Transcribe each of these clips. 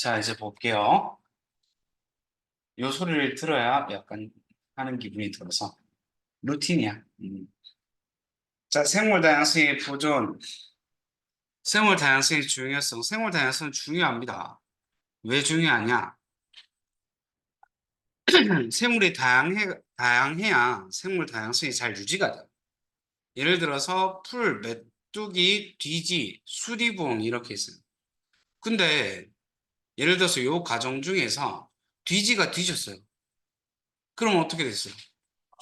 자, 이제 볼게요. 요 소리를 들어야 약간 하는 기분이 들어서. 루틴이야. 자, 생물 다양성의 보존. 생물 다양성의 중요성. 생물 다양성은 중요합니다. 왜 중요하냐? 생물이 다양해야 생물 다양성이 잘 유지가 돼. 예를 들어서 풀, 메뚜기, 뒤지, 수리붕 이렇게 있어요. 근데 예를 들어서 요 가정 중에서 뒤지가 뒤졌어요. 그럼 어떻게 됐어요?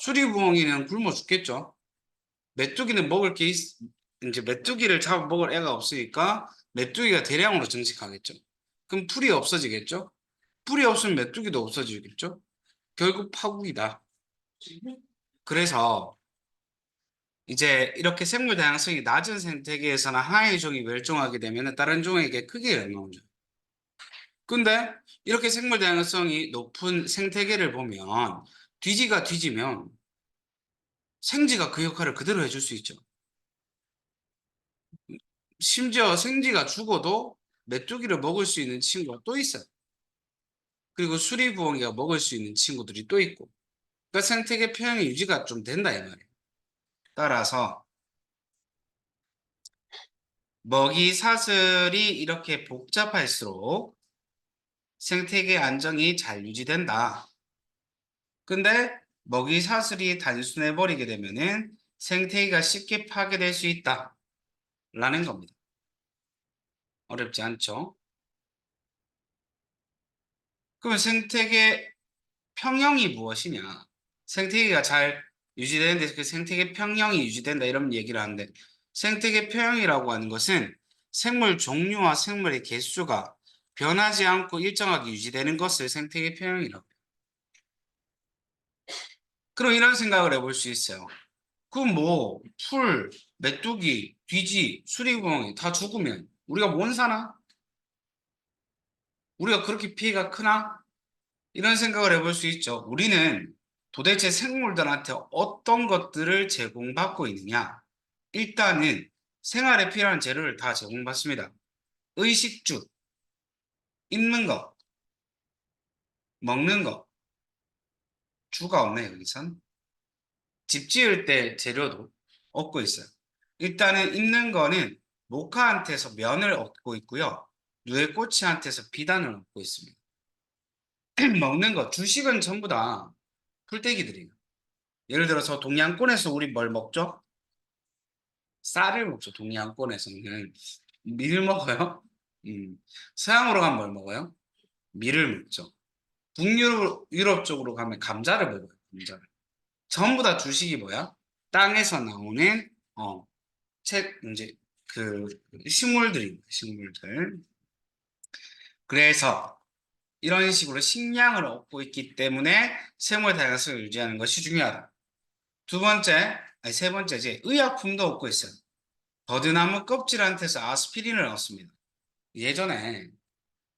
수리부엉이는 굶어 죽겠죠. 메뚜기는 이제 메뚜기를 잡아 먹을 애가 없으니까 메뚜기가 대량으로 증식하겠죠. 그럼 풀이 없어지겠죠. 풀이 없으면 메뚜기도 없어지겠죠. 결국 파국이다. 그래서 이제 이렇게 생물 다양성이 낮은 생태계에서는 하나의 종이 멸종하게 되면 다른 종에게 크게 영향을 줘요. 근데 이렇게 생물 다양성이 높은 생태계를 보면 뒤지가 뒤지면 생지가 그 역할을 그대로 해줄 수 있죠. 심지어 생쥐가 죽어도 메뚜기를 먹을 수 있는 친구가 또 있어요. 그리고 수리부엉이가 먹을 수 있는 친구들이 또 있고. 그러니까 생태계 평형의 유지가 좀 된다 이 말이에요. 따라서 먹이 사슬이 이렇게 복잡할수록 생태계 안정이 잘 유지된다. 근데 먹이 사슬이 단순해 버리게 되면은 생태계가 쉽게 파괴될 수 있다. 라는 겁니다. 어렵지 않죠? 그러면 생태계 평형이 무엇이냐? 생태계가 잘 유지되는데 그 생태계 평형이 유지된다 이런 얘기를 하는데 생태계 평형이라고 하는 것은 생물 종류와 생물의 개수가 변하지 않고 일정하게 유지되는 것을 생태계 평형이라고 해요. 그럼 이런 생각을 해볼 수 있어요. 그럼 뭐 풀, 메뚜기, 뒤지, 수리구멍이 다 죽으면 우리가 못 사나? 우리가 그렇게 피해가 크나? 이런 생각을 해볼 수 있죠. 우리는 도대체 생물들한테 어떤 것들을 제공받고 있느냐? 일단은 생활에 필요한 재료를 다 제공받습니다. 의식주, 입는 거, 먹는 거, 주가 없네, 여기선. 집 지을 때 재료도 얻고 있어요. 일단은 입는 거는 모카한테서 면을 얻고 있고요. 누에꼬치한테서 비단을 얻고 있습니다. 먹는 거, 주식은 전부 다 풀떼기들이에요. 예를 들어서 동양권에서 우리 뭘 먹죠? 쌀을 먹죠. 동양권에서는 밀 먹어요. 음. 서양으로 가면 뭘 먹어요? 밀을 먹죠. 북유럽 쪽으로 가면 감자를 먹어요. 감자를. 전부 다 주식이 뭐야? 땅에서 나오는 이제 그 식물들입니다. 식물들. 그래서 이런 식으로 식량을 얻고 있기 때문에 생물 다양성을 유지하는 것이 중요하다. 두 번째, 아니 세 번째지. 의약품도 얻고 있어요. 버드나무 껍질한테서 아스피린을 얻습니다. 예전에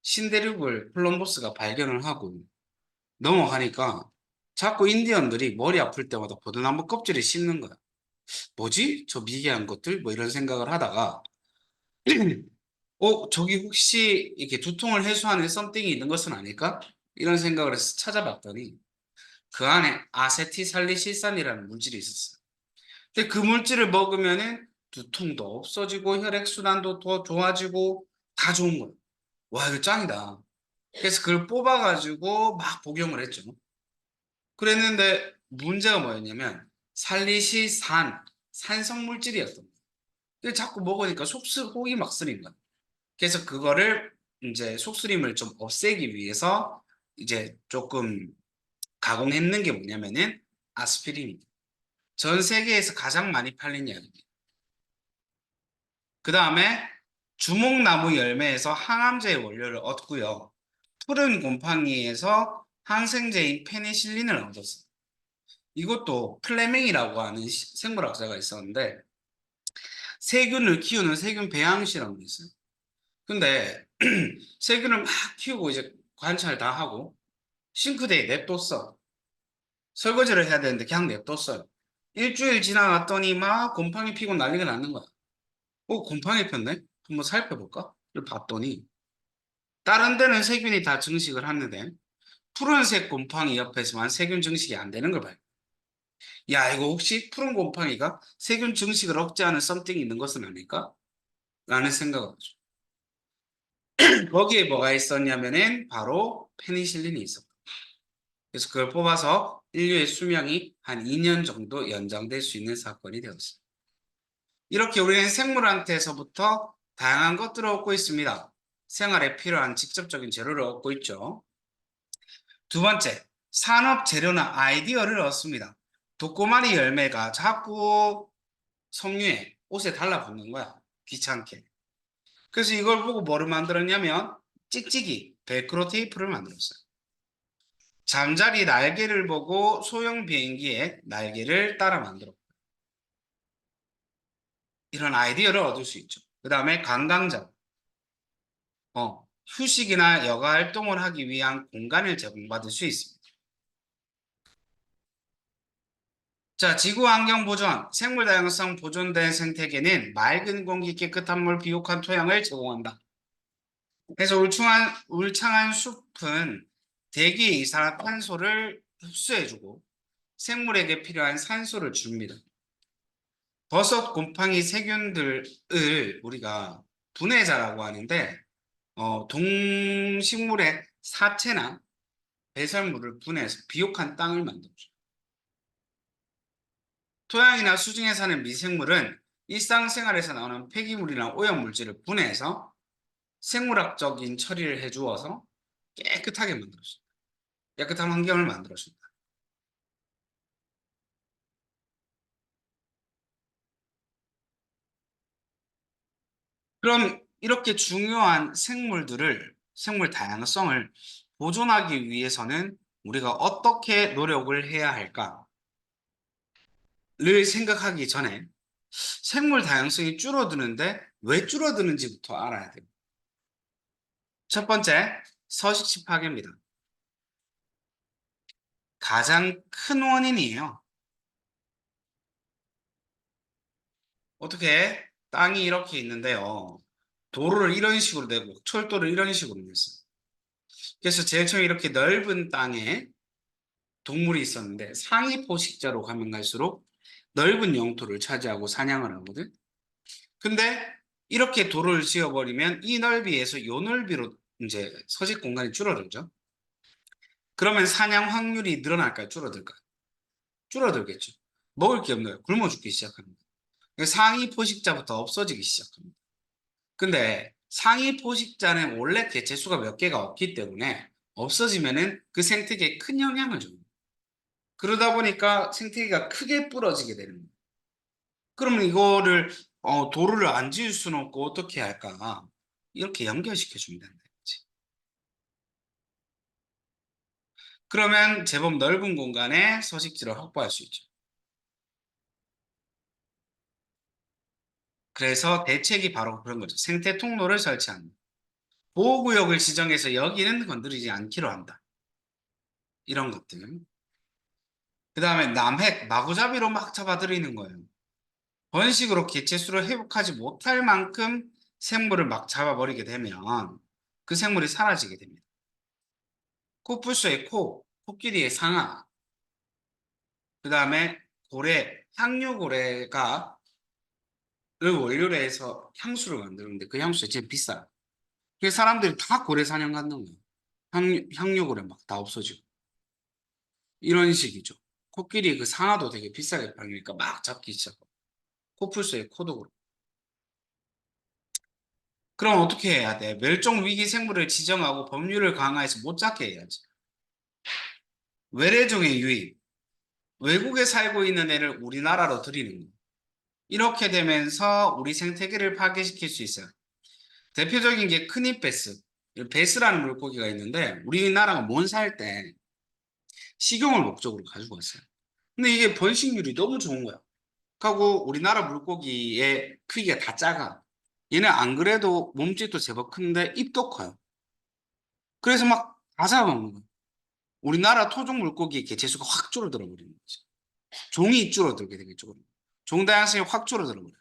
신대륙을 콜럼버스가 발견을 하고 넘어가니까 자꾸 인디언들이 머리 아플 때마다 버드나무 껍질을 씹는 거야. 뭐지? 저 미개한 것들? 뭐 이런 생각을 하다가 저기 혹시 이렇게 두통을 해소하는 썸띵이 있는 것은 아닐까? 이런 생각을 해서 찾아봤더니 그 안에 아세티살리실산이라는 물질이 있었어요. 근데 그 물질을 먹으면은 두통도 없어지고 혈액순환도 더 좋아지고 다 좋은 거예요. 와, 이거 짱이다. 그래서 그걸 뽑아가지고 막 복용을 했죠. 그랬는데 문제가 뭐였냐면 살리시산, 산성 물질이었어. 근데 자꾸 먹으니까 속이 막 쓰린 거야. 그래서 그거를 이제 속쓰림을 좀 없애기 위해서 이제 조금 가공했는 게 뭐냐면은 아스피린입니다. 전 세계에서 가장 많이 팔린 약입니다. 그 다음에 주목나무 열매에서 항암제의 원료를 얻고요. 푸른 곰팡이에서 항생제인 페니실린을 얻었어요. 이것도 플레밍이라고 하는 생물학자가 있었는데 세균을 키우는 세균 배양 실험이 있어요. 근데 세균을 막 키우고 이제 관찰 다 하고 싱크대에 냅뒀어. 설거지를 해야 되는데 그냥 냅뒀어요. 일주일 지나갔더니 막 곰팡이 피고 난리가 나는 거야. 곰팡이 폈네? 한번 살펴볼까? 봤더니 다른 데는 세균이 다 증식을 하는데 푸른색 곰팡이 옆에서만 세균 증식이 안 되는 걸 봐요. 야, 이거 혹시 푸른 곰팡이가 세균 증식을 억제하는 썸띵이 있는 것은 아닐까? 라는 생각을 하죠. 거기에 뭐가 있었냐면은 바로 페니실린이 있었고, 그래서 그걸 뽑아서 인류의 수명이 한 2년 정도 연장될 수 있는 사건이 되었습니다. 이렇게 우리는 생물한테서부터 다양한 것들을 얻고 있습니다. 생활에 필요한 직접적인 재료를 얻고 있죠. 두 번째, 산업 재료나 아이디어를 얻습니다. 도꼬마리 열매가 자꾸 섬유에 옷에 달라붙는 거야. 귀찮게. 그래서 이걸 보고 뭐를 만들었냐면 찍찍이, 벨크로 테이프를 만들었어요. 잠자리 날개를 보고 소형 비행기의 날개를 따라 만들었고, 이런 아이디어를 얻을 수 있죠. 그 다음에 관광자, 휴식이나 여가 활동을 하기 위한 공간을 제공받을 수 있습니다. 자, 지구 환경 보존, 생물 다양성 보존된 생태계는 맑은 공기, 깨끗한 물, 비옥한 토양을 제공한다. 그래서 울창한 숲은 대기 이산화탄소를 흡수해주고 생물에게 필요한 산소를 줍니다. 버섯, 곰팡이, 세균들을 우리가 분해자라고 하는데, 동식물의 사체나 배설물을 분해해서 비옥한 땅을 만들어줘요. 토양이나 수중에 사는 미생물은 일상생활에서 나오는 폐기물이나 오염물질을 분해해서 생물학적인 처리를 해주어서 깨끗하게 만들어줍니다. 깨끗한 환경을 만들어줍니다. 그럼 이렇게 중요한 생물 다양성을 보존하기 위해서는 우리가 어떻게 노력을 해야 할까를 생각하기 전에 생물 다양성이 줄어드는데 왜 줄어드는지부터 알아야 돼요. 첫 번째, 서식지 파괴입니다. 가장 큰 원인이에요. 어떻게 땅이 이렇게 있는데요. 도로를 이런 식으로 내고 철도를 이런 식으로 냈어요. 그래서 제일 처음에 이렇게 넓은 땅에 동물이 있었는데 상위 포식자로 가면 갈수록 넓은 영토를 차지하고 사냥을 하거든. 근데 이렇게 도로를 지어버리면 이 넓이에서 요 넓이로 이제 서식 공간이 줄어들죠. 그러면 사냥 확률이 늘어날까요? 줄어들까요? 줄어들겠죠. 먹을 게 없는 거예요. 굶어 죽기 시작합니다. 상위 포식자부터 없어지기 시작합니다. 근데 상위 포식자는 원래 개체수가 몇 개가 없기 때문에 없어지면은 그 생태계에 큰 영향을 줍니다. 그러다 보니까 생태계가 크게 부러지게 되는 거예요. 그러면 이거를 도로를 안 지을 수는 없고 어떻게 할까? 이렇게 연결시켜 주면 된다. 그러면 제법 넓은 공간에 서식지를 확보할 수 있죠. 그래서 대책이 바로 그런 거죠. 생태 통로를 설치한다. 보호구역을 지정해서 여기는 건드리지 않기로 한다. 이런 것들. 그 다음에 남획, 마구잡이로 막 잡아들이는 거예요. 번식으로 개체수를 회복하지 못할 만큼 생물을 막 잡아버리게 되면 그 생물이 사라지게 됩니다. 코뿔소의 코, 코끼리의 상아, 그 다음에 고래, 향유고래가 를 원료로 해서 향수를 만드는데 그 향수가 제일 비싸요. 그래서 사람들이 다 고래 사냥 가는 거예요. 향유고래 막 다 없어지고. 이런 식이죠. 코끼리 그 상아도 되게 비싸게 팔리니까 막 잡기 시작하고. 코뿔소의 코도 그렇고. 그럼 어떻게 해야 돼? 멸종 위기 생물을 지정하고 법률을 강화해서 못 잡게 해야지. 외래종의 유입, 외국에 살고 있는 애를 우리나라로 들이는 거. 이렇게 되면서 우리 생태계를 파괴시킬 수 있어요. 대표적인 게 크니 베스. 베스라는 물고기가 있는데 우리나라가 몬 살 때 식용을 목적으로 가지고 왔어요. 근데 이게 번식률이 너무 좋은 거야. 하고 우리나라 물고기의 크기가 다 작아. 얘는 안 그래도 몸집도 제법 큰데 입도 커요. 그래서 막 다 잡아먹는 거야. 우리나라 토종 물고기 개체수가 확 줄어들어 버리는 거지. 종이 줄어들게 되겠죠. 종 다양성이 확 줄어들어 버려요.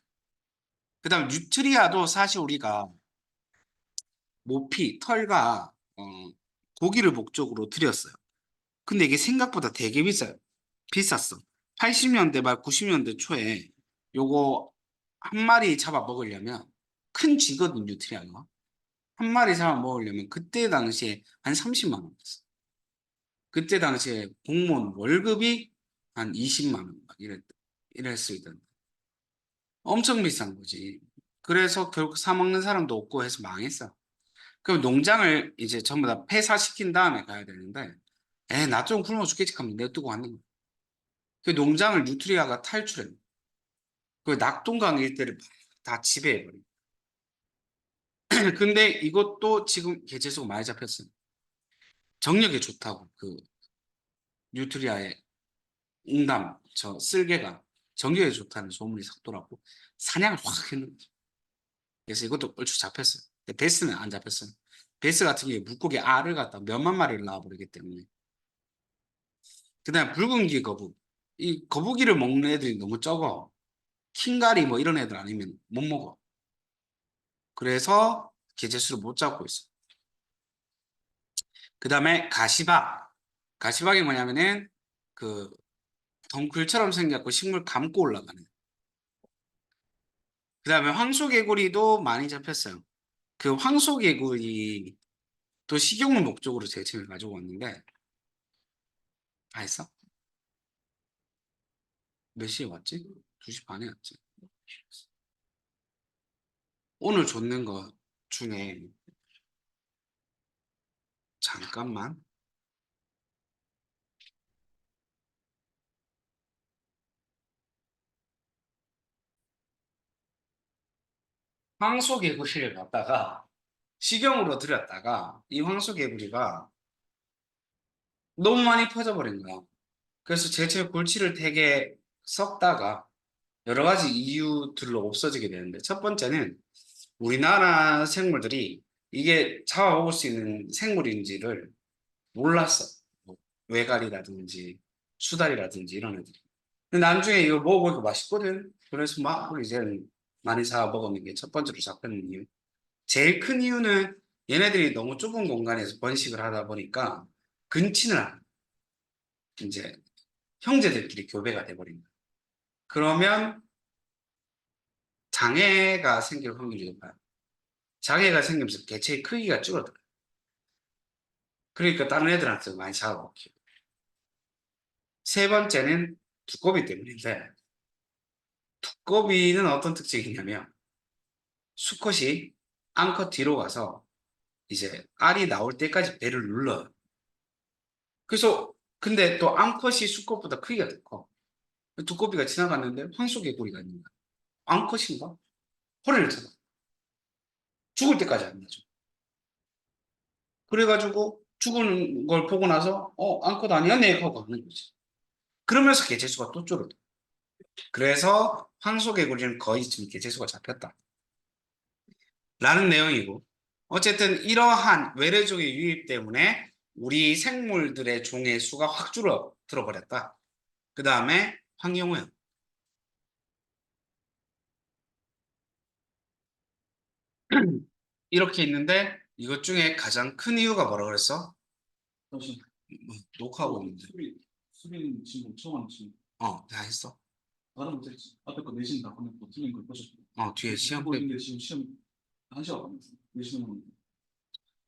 그다음 뉴트리아도 사실 우리가 모피, 털과 고기를 목적으로 들였어요. 근데 이게 생각보다 되게 비쌌어. 80년대 말 90년대 초에 요거 한 마리 잡아 먹으려면 큰 쥐거든, 뉴트리아가. 한 마리 잡아 먹으려면 그때 당시에 한 30만 원이었어. 그때 당시에 공무원 월급이 한 20만 원 막 이랬을 때 엄청 비싼 거지. 그래서 결국 사 먹는 사람도 없고 해서 망했어. 그럼 농장을 이제 전부 다 폐사시킨 다음에 가야 되는데, 나 좀 굶어 죽겠지 하면 내두고 왔는 거야. 그 농장을 뉴트리아가 탈출해. 그 낙동강 일대를 다 지배해버려. 근데 이것도 지금 개체수가 많이 잡혔어요. 정력에 좋다고. 그 뉴트리아의 저 쓸개가 정력에 좋다는 소문이 섞더라고. 사냥을 확 했는 거죠. 그래서 이것도 얼추 잡혔어요. 근데 베스는 안 잡혔어요. 베스 같은 경우에 물고기 알을 갖다 몇만 마리를 낳아버리기 때문에. 그다음에 붉은기 거북. 이 거북이를 먹는 애들이 너무 적어. 킹가리 뭐 이런 애들 아니면 못 먹어. 그래서 개체수를 못 잡고 있어. 그다음에 가시박. 가시박이 뭐냐면은 그 덩굴처럼 생겼고 식물 감고 올라가는. 그다음에 황소개구리도 많이 잡혔어요. 그 황소개구리 또 식용을 목적으로 제침을 가지고 왔는데 다 했어? 몇 시에 왔지? 2시 반에 왔지. 오늘 줬는 거 중에 잠깐만. 황소개구리를 갖다가 식용으로 들였다가 이 황소개구리가 너무 많이 퍼져버린 거야. 그래서 제철 골치를 되게 썩다가 여러 가지 이유들로 없어지게 되는데 첫 번째는 우리나라 생물들이 이게 잡아먹을 수 있는 생물인지를 몰랐어. 뭐 외갈이라든지 수달이라든지 이런 애들이. 근데 나중에 이거 먹어보니까 맛있거든. 그래서 막 이제 많이 잡아 먹었는 게 첫 번째로 잡혔는 이유. 제일 큰 이유는 얘네들이 너무 좁은 공간에서 번식을 하다 보니까 근친을 안 해. 이제 형제들끼리 교배가 돼버린다. 그러면 장애가 생길 확률이 높아요. 장애가 생기면서 개체의 크기가 줄어들어요. 그러니까 다른 애들한테 많이 잡아먹혀요. 세 번째는 두꺼비 때문인데 두꺼비는 어떤 특징이 있냐면 수컷이 암컷 뒤로 가서 이제 알이 나올 때까지 배를 눌러요. 그래서 근데 또 암컷이 수컷보다 크기가 더 커. 두꺼비가 지나갔는데 황소개구리가 있는 거야. 암컷인가? 허리를 잡아. 죽을 때까지 안 나죠. 그래가지고 죽은 걸 보고 나서 암컷 아니었네 하고 가는 거지. 그러면서 개체수가 또 줄어들어. 그래서 황소개구리는 거의 지금 개체수가 잡혔다. 라는 내용이고 어쨌든 이러한 외래종의 유입 때문에 우리 생물들의 종의 수가 확 줄어들어 버렸다. 그 다음에 환경오염. 이렇게 있는데 이것 중에 가장 큰 이유가 뭐라 그랬어? 잠시 녹화하고 있는데. 수빈 지금 엄청 많지. 다 했어. 나는 못했지. 앞에 거 내신 다 보냈고 틀린 걸 보셨고. 뒤에 시험 하고 때. 있는데 지금 시험 1시간 남았어. 내시는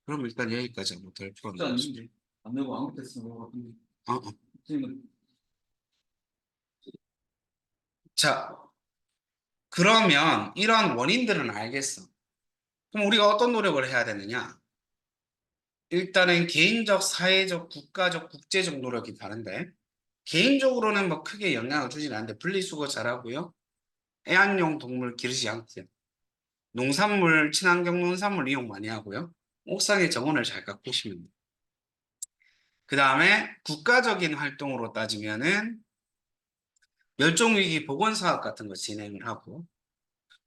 그럼 일단 여기까지 한번 덜 진짜 풀어놓고. 아닌데 안 내고 아무 테스트 거 같은데. 틀린 자, 그러면 이런 원인들은 알겠어. 그럼 우리가 어떤 노력을 해야 되느냐? 일단은 개인적, 사회적, 국가적, 국제적 노력이 다른데 개인적으로는 뭐 크게 영향을 주진 않는데 분리수거 잘하고요. 애완용 동물 기르지 않고요. 농산물, 친환경 농산물 이용 많이 하고요. 옥상에 정원을 잘 가꾸시면 돼요. 그 다음에 국가적인 활동으로 따지면은 멸종위기 보건사업 같은 거 진행을 하고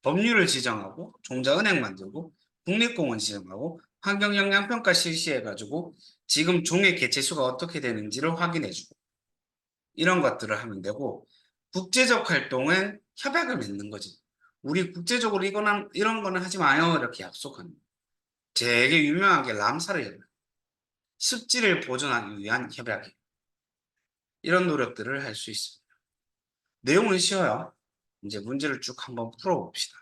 법률을 지정하고 종자은행 만들고 국립공원 지정하고 환경영향평가 실시해가지고 지금 종의 개체수가 어떻게 되는지를 확인해주고 이런 것들을 하면 되고 국제적 활동은 협약을 맺는 거지. 우리 국제적으로 이런 거는 하지 마요 이렇게 약속하는 거야. 되게 유명한 게 람사르 협약. 습지를 보존하기 위한 협약이에요. 이런 노력들을 할 수 있습니다. 내용은 쉬워요. 이제 문제를 쭉 한번 풀어봅시다.